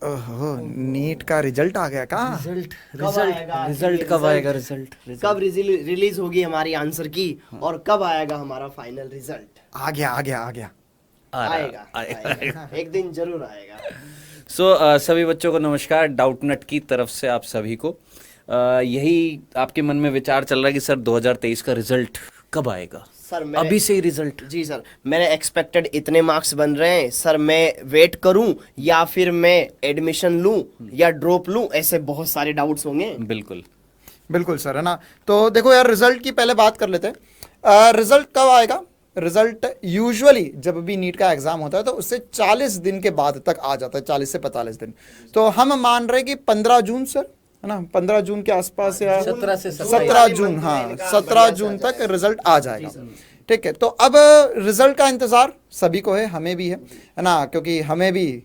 ओहो, नीट का रिजल्ट आ गया का? रिजल्ट कब आएगा? रिजल्ट कब रिलीज होगी हमारी आंसर की, और कब आएगा हमारा फाइनल रिजल्ट? आ गया आ गया आ गया। आएगा। एक दिन जरूर आएगा। सभी बच्चों को नमस्कार। डाउटनट की तरफ से आप सभी को यही आपके मन में विचार चल रहा है कि सर 2023 का रिजल्ट कब आएगा? सर अभी से ही रिजल्ट? जी सर, मेरे एक्सपेक्टेड इतने मार्क्स बन रहे हैं सर, मैं वेट करूं या फिर मैं एडमिशन लूं या ड्रॉप लूं, ऐसे बहुत सारे डाउट्स होंगे। बिल्कुल बिल्कुल सर, है ना। तो देखो यार, रिजल्ट की पहले बात कर लेते हैं। रिजल्ट कब आएगा? रिजल्ट यूजुअली जब भी नीट का एग्जाम होता है तो उससे 40 दिन के बाद तक आ जाता है, 40 से 45 दिन। तो हम मान रहे हैं कि 15 जून सर, है ना, 15 जून के आसपास या 17 जून, हाँ 17 जून तक रिजल्ट आ जाएगा। ठीक है, तो अब रिजल्ट का इंतजार सभी को है, हमें भी है ना, क्योंकि हमें भी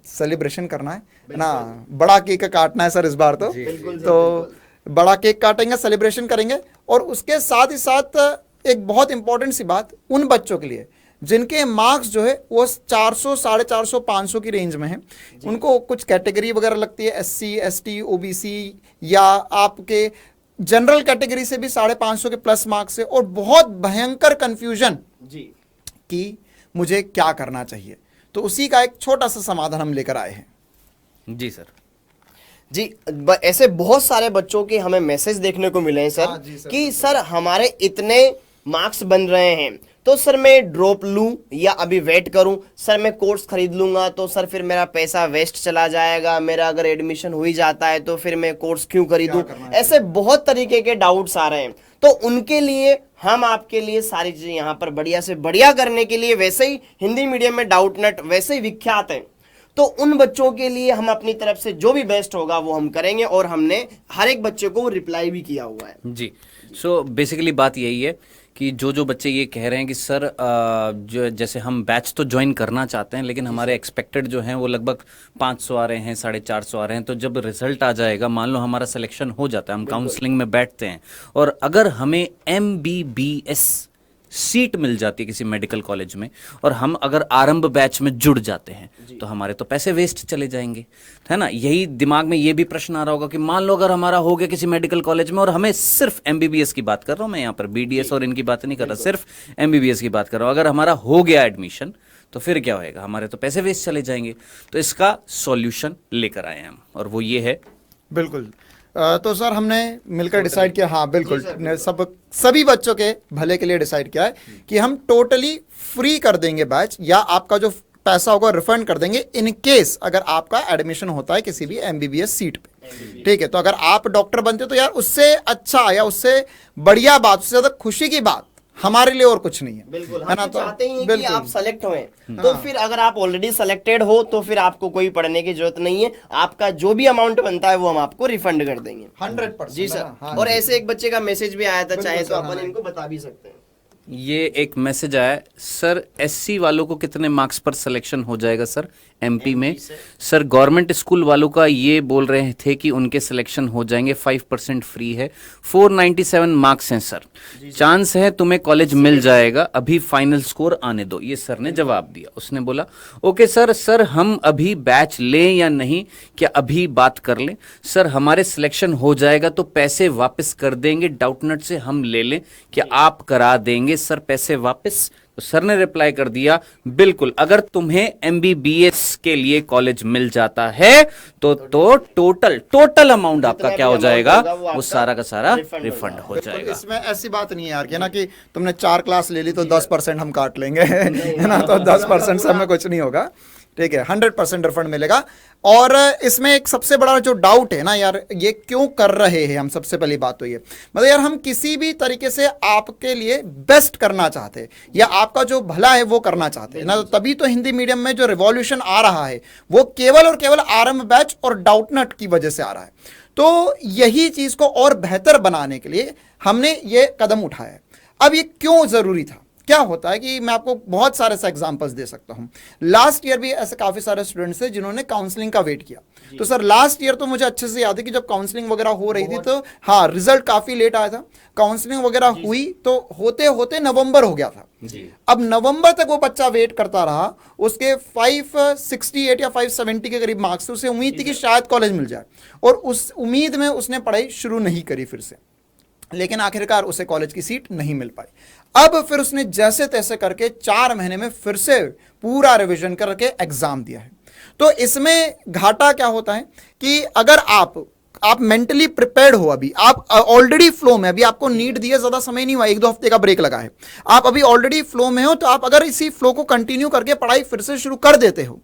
सेलिब्रेशन करना है ना, बड़ा केक काटना है सर इस बार तो बड़ा केक काटेंगे, सेलिब्रेशन करेंगे। और उसके साथ ही साथ एक बहुत इंपॉर्टेंट सी बात उन बच्चों के लिए जिनके मार्क्स जो है वो 400, 450, 500 की रेंज में है, उनको कुछ कैटेगरी वगैरह लगती है, SC, ST, OBC या आपके जनरल कैटेगरी से भी 550 के प्लस मार्क्स है, और बहुत भयंकर कंफ्यूजन जी कि मुझे क्या करना चाहिए। तो उसी का एक छोटा सा समाधान हम लेकर आए हैं। जी सर। जी, ऐसे बहुत सारे बच्चों के हमें मैसेज देखने को मिले हैं सर, हाँ जी सर, कि सर हमारे इतने मार्क्स बन रहे हैं, तो सर मैं ड्रॉप लूं या अभी वेट करूं? सर मैं कोर्स खरीद लूंगा तो सर फिर मेरा पैसा वेस्ट चला जाएगा, मेरा अगर एडमिशन हो ही जाता है तो फिर मैं कोर्स क्यों खरीदूं? ऐसे बहुत तरीके के डाउट्स आ रहे हैं। तो उनके लिए हम आपके लिए सारी चीजें यहाँ पर बढ़िया से बढ़िया करने के लिए, वैसे ही हिंदी मीडियम में डाउटनट वैसे ही विख्यात है, तो उन बच्चों के लिए हम अपनी तरफ से जो भी बेस्ट होगा वो हम करेंगे, और हमने हर एक बच्चे को रिप्लाई भी किया हुआ है। जी, बेसिकली बात यही है कि जो बच्चे ये कह रहे हैं कि सर जो जैसे हम बैच तो ज्वाइन करना चाहते हैं, लेकिन हमारे एक्सपेक्टेड जो हैं वो लगभग 500 आ रहे हैं, 450 आ रहे हैं, तो जब रिजल्ट आ जाएगा, मान लो हमारा सिलेक्शन हो जाता है, हम काउंसलिंग में बैठते हैं, और अगर हमें MBBS सीट मिल जाती है किसी मेडिकल कॉलेज में, और हम अगर आरंभ बैच में जुड़ जाते हैं, तो हमारे तो पैसे वेस्ट चले जाएंगे, है ना। यही दिमाग में ये भी प्रश्न आ रहा होगा कि मान लो अगर हमारा हो गया किसी मेडिकल कॉलेज में, और हमें सिर्फ MBBS की बात कर रहा हूं मैं यहाँ पर, BDS और इनकी बात नहीं कर रहा, सिर्फ MBBS की बात कर रहा हूं, अगर हमारा हो गया एडमिशन, तो फिर क्या होएगा? हमारे तो पैसे वेस्ट चले जाएंगे। तो इसका सॉल्यूशन लेकर आए हैं हम, और वो ये है। बिल्कुल। तो सर हमने मिलकर डिसाइड किया, हाँ बिल्कुल, सभी बच्चों के भले के लिए डिसाइड किया है कि हम टोटली फ्री कर देंगे बैच, या आपका जो पैसा होगा रिफंड कर देंगे इन केस अगर आपका एडमिशन होता है किसी भी MBBS सीट पे। ठीक है, तो अगर आप डॉक्टर बनते हो तो यार उससे अच्छा या उससे बढ़िया बात, उससे ज्यादा खुशी की बात हमारे लिए और कुछ नहीं है। बिल्कुल, है ना। हम तो चाहते ही कि आप सेलेक्ट हों, तो फिर अगर आप ऑलरेडी सेलेक्टेड हो तो फिर आपको कोई पढ़ने की जरूरत नहीं है, आपका जो भी अमाउंट बनता है वो हम आपको रिफंड कर देंगे 100%। जी सर। और ऐसे एक बच्चे का मैसेज भी आया था, चाहे तो अपन इनको बता भी सकते हैं। ये एक मैसेज आया, सर SC वालों को कितने मार्क्स पर सिलेक्शन हो जाएगा सर MP में? सर गवर्नमेंट स्कूल वालों का ये बोल रहे थे कि उनके सिलेक्शन हो जाएंगे, 5% फ्री है, 497 मार्क्स हैं सर, चांस है तुम्हें कॉलेज मिल जाएगा, अभी फाइनल स्कोर आने दो, ये सर ने जवाब दिया। उसने बोला ओके सर हम अभी बैच लें या नहीं, क्या अभी बात कर लें? सर हमारे सिलेक्शन हो जाएगा तो पैसे वापस कर देंगे, डाउटनट से हम ले लें, क्या आप करा देंगे सर पैसे वापस? तो सर ने रिप्लाई कर दिया, बिल्कुल, अगर तुम्हें MBBS के लिए कॉलेज मिल जाता है तो टोटल अमाउंट आपका क्या हो जाएगा? वो सारा का सारा रिफंड हो जाएगा। इसमें ऐसी बात नहीं है यार कि ना कि तुमने 4 क्लास ले ली तो 10% हम काट लेंगे, है ना, तो 10% से हमें कुछ नहीं होगा। ठीक है, 100% रिफंड मिलेगा। और इसमें एक सबसे बड़ा जो डाउट है ना यार, ये क्यों कर रहे हैं हम, सबसे पहली बात तो ये, मतलब यार हम किसी भी तरीके से आपके लिए बेस्ट करना चाहते हैं, या आपका जो भला है वो करना चाहते हैं ना, तो तभी तो हिंदी मीडियम में जो रिवॉल्यूशन आ रहा है वो केवल और केवल आरंभ बैच और डाउटनट की वजह से आ रहा है। तो यही चीज को और बेहतर बनाने के लिए हमने ये कदम उठाया है। अब ये क्यों जरूरी था, क्या होता है कि मैं आपको बहुत सारे ऐसे एग्जांपल्स दे सकता हूं। लास्ट ईयर भी ऐसे काफ़ी सारे स्टूडेंट्स थे जिन्होंने काउंसलिंग का वेट किया। तो सर लास्ट ईयर तो मुझे अच्छे से याद है कि जब काउंसलिंग वगैरह हो रही थी तो हाँ, रिजल्ट काफ़ी लेट आया था। काउंसलिंग वगैरह हुई तो होते होते नवंबर हो गया था। अब नवंबर तक वो बच्चा वेट करता रहा, उसके 568 या 570 के करीब मार्क्स थे, उसे उम्मीद थी कि शायद कॉलेज मिल जाए, और उस उम्मीद में उसने पढ़ाई शुरू नहीं करी फिर से, लेकिन आखिरकार उसे कॉलेज की सीट नहीं मिल पाई। अब फिर उसने जैसे तैसे करके 4 महीने में फिर से पूरा रिवीजन करके एग्जाम दिया है। तो इसमें घाटा क्या होता है कि अगर आप मेंटली प्रिपेयर्ड हो, अभी आप ऑलरेडी फ्लो में, अभी आपको नीट दिए ज्यादा समय नहीं हुआ, 1-2 हफ्ते का ब्रेक लगा है, आप अभी ऑलरेडी फ्लो में हो, तो आप अगर इसी फ्लो को कंटिन्यू करके पढ़ाई फिर से शुरू कर देते हो,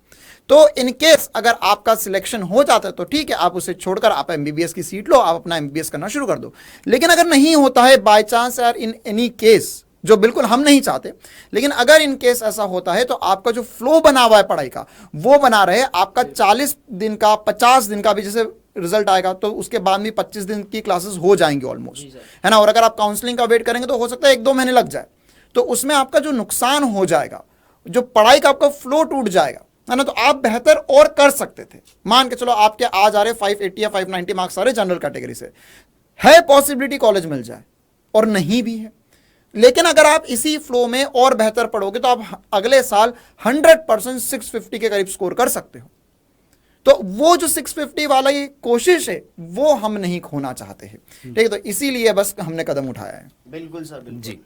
तो इन केस अगर आपका सिलेक्शन हो जाता है तो ठीक है, आप उसे छोड़कर आप एमबीबीएस की सीट लो, आप अपना एमबीबीएस करना शुरू कर दो। लेकिन अगर नहीं होता है बाय चांस यार, इन एनी केस, जो बिल्कुल हम नहीं चाहते, लेकिन अगर इन केस ऐसा होता है तो आपका जो फ्लो बना हुआ है पढ़ाई का वो बना रहे, आपका 40 दिन का 50 दिन का भी जैसे रिजल्ट आएगा तो उसके बाद भी 25 दिन की क्लासेस हो जाएंगी ऑलमोस्ट, है ना। और अगर आप काउंसलिंग का वेट करेंगे तो हो सकता है 1-2 महीने लग जाए, तो उसमें आपका जो नुकसान हो जाएगा, जो पढ़ाई का आपका फ्लो टूट जाएगा, है ना। तो आप बेहतर और कर सकते थे। मान के चलो आपके आज आ रहे 580 या 590 मार्क्स आ रहे जनरल कैटेगरी से, है पॉसिबिलिटी कॉलेज मिल जाए, और नहीं भी है, लेकिन अगर आप इसी फ्लो में और बेहतर पढ़ोगे तो आप अगले साल 100% 650 के करीब स्कोर कर सकते हो। तो वो जो 650 वाला ये कोशिश है वो हम नहीं खोना चाहते हैं, ठीक है। तो इसीलिए बस हमने कदम उठाया है। बिल्कुल सर, बिल्कुल जी।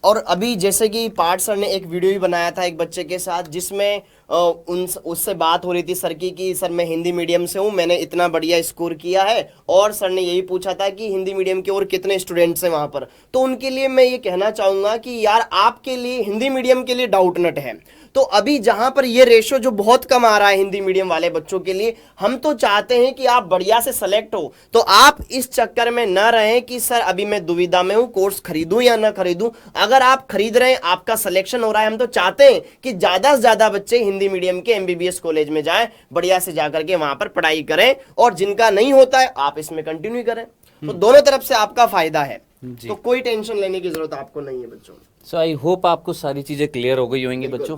और अभी जैसे कि पार्थ सर ने एक वीडियो भी बनाया था एक बच्चे के साथ, जिसमें उससे बात हो रही थी सर की कि सर मैं हिंदी मीडियम से हूँ, मैंने इतना बढ़िया स्कोर किया है, और सर ने यही पूछा था कि हिंदी मीडियम के और कितने स्टूडेंट्स हैं वहाँ पर। तो उनके लिए मैं ये कहना चाहूँगा कि यार आपके लिए हिंदी मीडियम के लिए डाउट नट है। तो अभी जहां पर ये रेशो जो बहुत कम आ रहा है हिंदी मीडियम वाले बच्चों के लिए, हम तो चाहते हैं कि आप बढ़िया से सेलेक्ट हो। तो आप इस चक्कर में न रहें कि सर अभी मैं दुविधा में हूं, कोर्स खरीदूं या ना खरीदूं। अगर आप खरीद रहे हैं, आपका सिलेक्शन हो रहा है, हम तो चाहते हैं कि ज्यादा से ज्यादा बच्चे हिंदी मीडियम के एमबीबीएस कॉलेज में जाएं, बढ़िया से जाकर के वहां पर पढ़ाई करें, और जिनका नहीं होता है आप इसमें कंटिन्यू करें। तो दोनों तरफ से आपका फायदा है, तो कोई टेंशन लेने की जरूरत आपको नहीं है बच्चों। सो आई होप आपको सारी चीज़ें क्लियर हो गई होंगी बच्चों।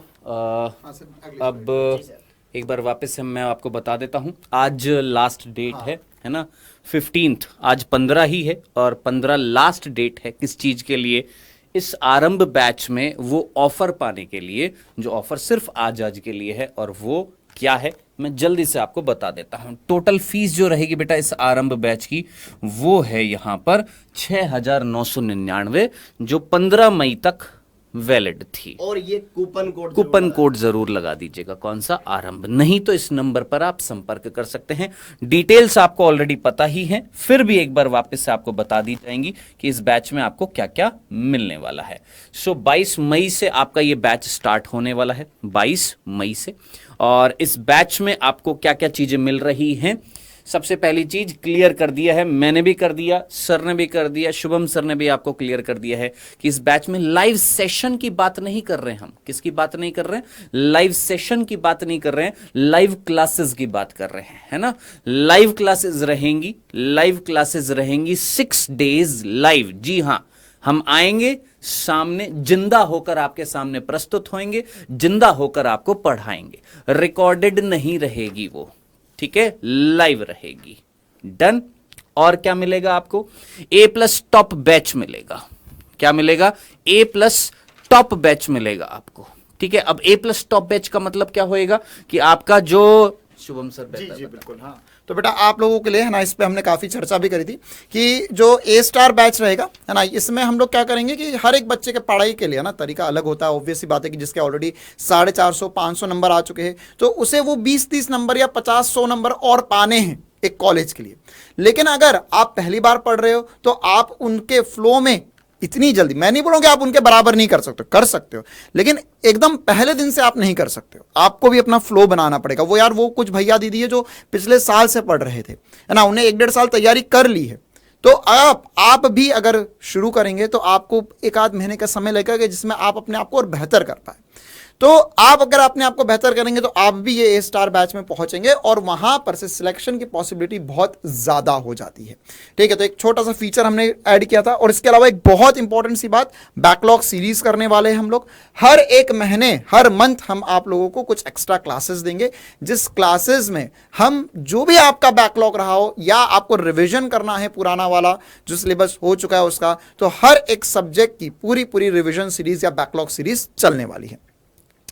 अब एक बार वापस से मैं आपको बता देता हूँ, आज लास्ट डेट है ना, 15th, आज 15 ही है, और 15 लास्ट डेट है किस चीज़ के लिए, इस आरंभ बैच में वो ऑफर पाने के लिए, जो ऑफर सिर्फ आज के लिए है, और वो क्या है मैं जल्दी से आपको बता देता हूं। टोटल फीस जो रहेगी बेटा इस आरंभ बैच की, वो है यहां पर 6,999, जो 15 मई तक वैलिड थी। और ये कूपन कोड जरूर लगा दीजिएगा, कौन सा, आरंभ। नहीं तो इस नंबर पर आप संपर्क कर सकते हैं। डिटेल्स आपको ऑलरेडी पता ही है, फिर भी एक बार वापस से आपको बता दी जाएंगी कि इस बैच में आपको क्या क्या मिलने वाला है। सो 22 मई से आपका ये बैच स्टार्ट होने वाला है, 22 मई से। और इस बैच में आपको क्या क्या चीजें मिल रही हैं, सबसे पहली चीज क्लियर कर दिया है, मैंने भी कर दिया, सर ने भी कर दिया, शुभम सर ने भी आपको क्लियर कर दिया है कि इस बैच में लाइव सेशन की बात नहीं कर रहे हैं हम। किसकी बात नहीं कर रहे हैं? लाइव सेशन की बात नहीं कर रहे हैं, लाइव क्लासेस की बात कर रहे हैं, है ना। लाइव क्लासेस रहेंगी, लाइव क्लासेस रहेंगी 6 days लाइव। जी हाँ, हम आएंगे सामने, जिंदा होकर आपके सामने प्रस्तुत होंगे, जिंदा होकर आपको पढ़ाएंगे। रिकॉर्डेड नहीं रहेगी वो, ठीक है, लाइव रहेगी। डन। और क्या मिलेगा आपको? A+ टॉप बैच मिलेगा। क्या मिलेगा? A+ टॉप बैच मिलेगा आपको, ठीक है। अब A+ टॉप बैच का मतलब क्या होएगा कि आपका जो शुभम सर जी बिल्कुल, हाँ। तो बेटा आप लोगों के लिए है ना, इस पे हमने काफ़ी चर्चा भी करी थी कि जो A* बैच रहेगा, है ना, इसमें हम लोग क्या करेंगे कि हर एक बच्चे के पढ़ाई के लिए ना तरीका अलग होता है। ऑब्वियस सी बात है कि जिसके ऑलरेडी 450-500 नंबर आ चुके हैं, तो उसे वो 20-30 नंबर या 50-100 नंबर और पाने हैं एक कॉलेज के लिए। लेकिन अगर आप पहली बार पढ़ रहे हो तो आप उनके फ्लो में इतनी जल्दी, मैं नहीं बोलूँगा आप उनके बराबर नहीं कर सकते, कर सकते हो, लेकिन एकदम पहले दिन से आप नहीं कर सकते हो। आपको भी अपना फ्लो बनाना पड़ेगा। वो यार, वो कुछ भैया दीदी है जो पिछले साल से पढ़ रहे थे, है ना, उन्हें 1-1.5 साल तैयारी कर ली है। तो आप भी अगर शुरू करेंगे तो आपको 1-आध महीने का समय लगेगा जिसमें आप अपने आप को और बेहतर कर पाए। तो आप अगर अपने आप को बेहतर करेंगे तो आप भी ये A-स्टार बैच में पहुंचेंगे और वहां पर से सिलेक्शन की पॉसिबिलिटी बहुत ज्यादा हो जाती है। ठीक है, तो एक छोटा सा फीचर हमने ऐड किया था। और इसके अलावा एक बहुत इंपॉर्टेंट सी बात, बैकलॉग सीरीज करने वाले हैं हम लोग। हर एक महीने, हर मंथ हम आप लोगों को कुछ एक्स्ट्रा क्लासेस देंगे, जिस क्लासेस में हम जो भी आपका बैकलॉग रहा हो या आपको रिवीजन करना है पुराना वाला जो सिलेबस हो चुका है उसका, तो हर एक सब्जेक्ट की पूरी रिवीजन सीरीज या बैकलॉग सीरीज चलने वाली है।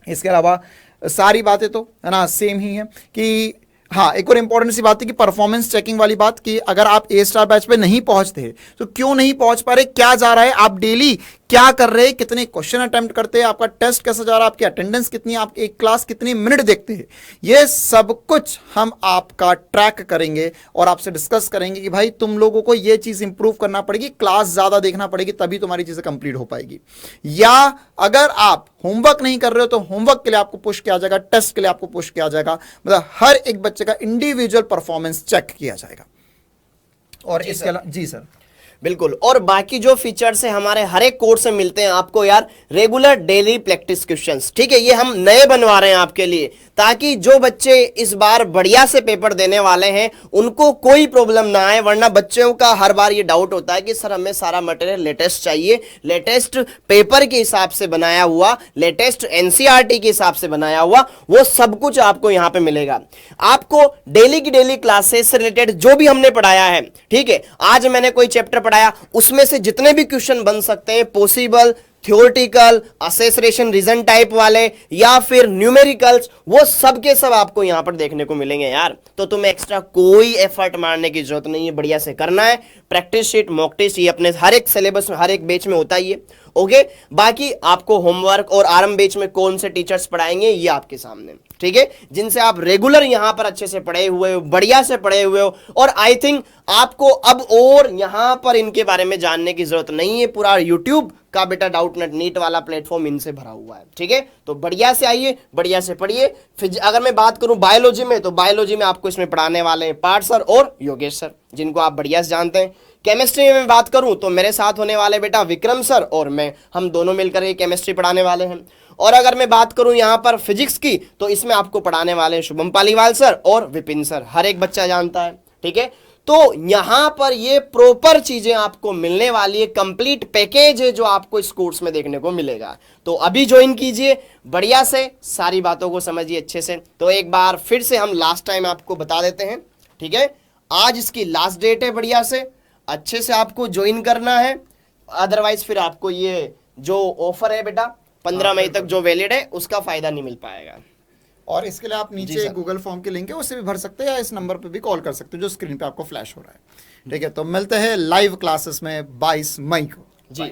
इसके अलावा सारी बातें तो है ना सेम ही है कि हाँ, एक और इंपॉर्टेंट सी बात है कि परफॉर्मेंस चेकिंग वाली बात, कि अगर आप A-स्टार बैच पे नहीं पहुंचते तो क्यों नहीं पहुंच पा रहे, क्या जा रहा है, आप डेली क्या कर रहे हैं, कितने क्वेश्चन अटेम्प्ट करते हैं, आपका टेस्ट कैसा जा रहा है, आपकी अटेंडेंस कितनी है, आप एक क्लास कितने मिनट देखते हैं, ये सब कुछ हम आपका ट्रैक करेंगे और आपसे डिस्कस करेंगे कि भाई तुम लोगों को ये चीज इंप्रूव करना पड़ेगी, क्लास ज्यादा देखना पड़ेगी, तभी तुम्हारी चीजें कंप्लीट हो पाएगी। या अगर आप होमवर्क नहीं कर रहे हो तो होमवर्क के लिए आपको पुश किया जाएगा, टेस्ट के लिए आपको पुश किया जाएगा, मतलब हर एक बच्चे का इंडिविजुअल परफॉर्मेंस चेक किया जाएगा। और इसके अलावा जी सर बिल्कुल, और बाकी जो फीचर्स है हमारे हर एक कोर्स में मिलते हैं आपको यार, रेगुलर डेली प्रैक्टिस क्वेश्चंस, ठीक है, ये हम नए बनवा रहे हैं आपके लिए, ताकि जो बच्चे इस बार बढ़िया से पेपर देने वाले हैं उनको कोई प्रॉब्लम ना आए। वरना बच्चों का हर बार ये डाउट होता है कि सर हमें सारा मटेरियल लेटेस्ट चाहिए, लेटेस्ट पेपर के हिसाब से बनाया हुआ, लेटेस्ट एनसीईआरटी के हिसाब से बनाया हुआ, वो सब कुछ आपको यहाँ पे मिलेगा। आपको डेली की डेली क्लासेस से रिलेटेड जो भी हमने पढ़ाया है, ठीक है, आज मैंने कोई चैप्टर पढ़ाया, उसमें से जितने भी क्वेश्चन बन सकते हैं, पॉसिबल, थ्योरेटिकल, असेसरेशन, रीजन टाइप वाले या फिर न्यूमेरिकल्स, वो सब के सब आपको यहां पर देखने को मिलेंगे यार। तो तुम्हें एक्स्ट्रा कोई एफर्ट मारने की जरूरत नहीं है, बढ़िया से करना है। प्रैक्टिस शीट, मॉक टेस्ट, ये अपने हर एक सिलेबस में, हर एक बैच में होता ही है। ओके, बाकी आपको होमवर्क और आरंभ बैच में कौन से टीचर्स पढ़ाएंगे ये आपके सामने, ठीक है, जिनसे आप रेगुलर यहां पर अच्छे से पढ़े हुए हो, बढ़िया से पढ़े हुए हो। और आई थिंक आपको अब और यहां पर इनके बारे में जानने की जरूरत नहीं है, पूरा यूट्यूब का बेटा डाउटनेट नीट वाला प्लेटफॉर्म इनसे भरा हुआ है, ठीक है। तो बढ़िया से आइए, बढ़िया से पढ़िए। फिर अगर मैं बात करूं बायोलॉजी में, तो बायोलॉजी में आपको इसमें पढ़ाने वाले हैं पार्थ सर और योगेश सर, जिनको आप बढ़िया से जानते हैं। केमिस्ट्री में बात करूं तो मेरे साथ होने वाले बेटा विक्रम सर और मैं, हम दोनों मिलकर ये केमिस्ट्री पढ़ाने वाले हैं। और अगर मैं बात करूं यहां पर फिजिक्स की, तो इसमें आपको पढ़ाने वाले हैं शुभम पालीवाल सर और विपिन सर, हर एक बच्चा जानता है, ठीक है। तो यहां पर ये प्रॉपर चीजें आपको मिलने वाली है, कंप्लीट पैकेज है जो आपको इस कोर्स में देखने को मिलेगा। तो अभी ज्वाइन कीजिए, बढ़िया से सारी बातों को समझिए अच्छे से। तो एक बार फिर से हम लास्ट टाइम आपको बता देते हैं, ठीक है, आज इसकी लास्ट डेट है, बढ़िया से अच्छे से आपको ज्वाइन करना है। अदरवाइज फिर आपको ये जो ऑफर है बेटा 15 मई तक जो वैलिड है, उसका फायदा नहीं मिल पाएगा। और इसके लिए आप नीचे गूगल फॉर्म के लिंक है, उससे भी भर सकते हैं या इस नंबर पे भी कॉल कर सकते हो जो स्क्रीन पे आपको फ्लैश हो रहा है, ठीक है। तो मिलते हैं लाइव क्लासेस में 22 मई को जी।